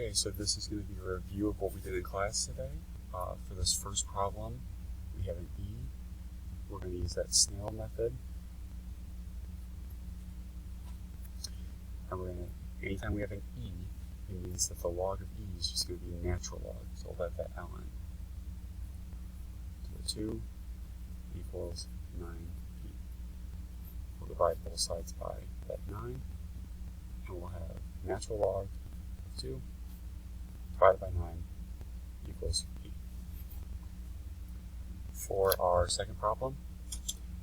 Okay, so this is going to be a review of what we did in class today. For this first problem, we have an e. We're going to use that snail method. And we're going to, anytime we have an e, it means that the log of e is just going to be a natural log. So we'll let that ln. So 2 equals 9e. We'll divide both sides by that 9. And we'll have natural log of 2 divided by 9 equals e. For our second problem,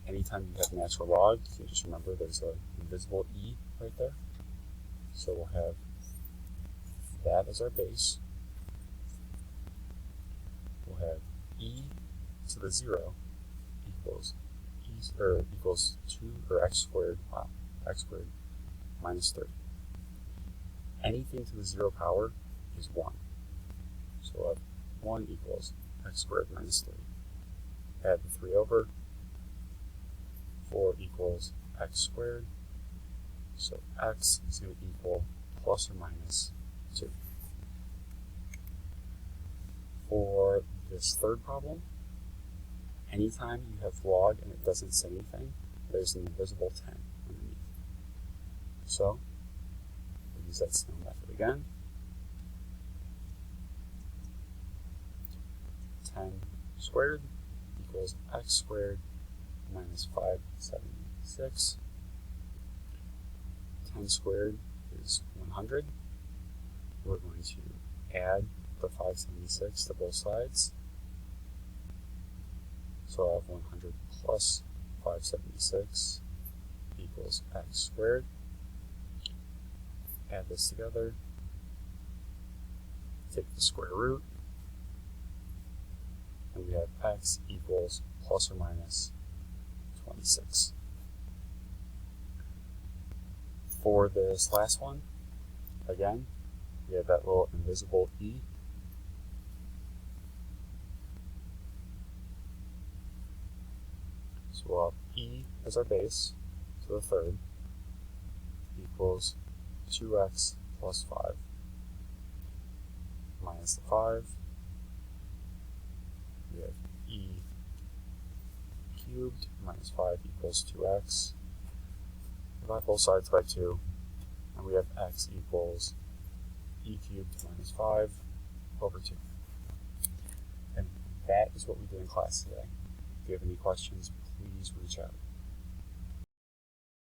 anytime you have natural log, you just remember there's an invisible e right there. So we'll have that as our base. We'll have e to the 0 equals equals 2 or x squared. Wow, x squared minus 30. Anything to the 0 power is 1. So we'll have 1 equals x squared minus 3. Add the 3 over. 4 equals x squared. So x is going to equal plus or minus 2. For this third problem, anytime you have log and it doesn't say anything, there's an invisible 10 underneath. So we'll use that snail method again. 10 squared equals x squared minus 576. 10 squared is 100. We're going to add the 576 to both sides. So I'll have 100 plus 576 equals x squared. Add this together. Take the square root. And we have x equals plus or minus 26. For this last one, again, we have that little invisible e. So we'll have e as our base to the third equals 2x plus 5 minus the 5. We have e cubed minus 5 equals 2x. Divide both sides by 2, and we have x equals e cubed minus 5 over 2. And that is what we did in class today. If you have any questions, please reach out.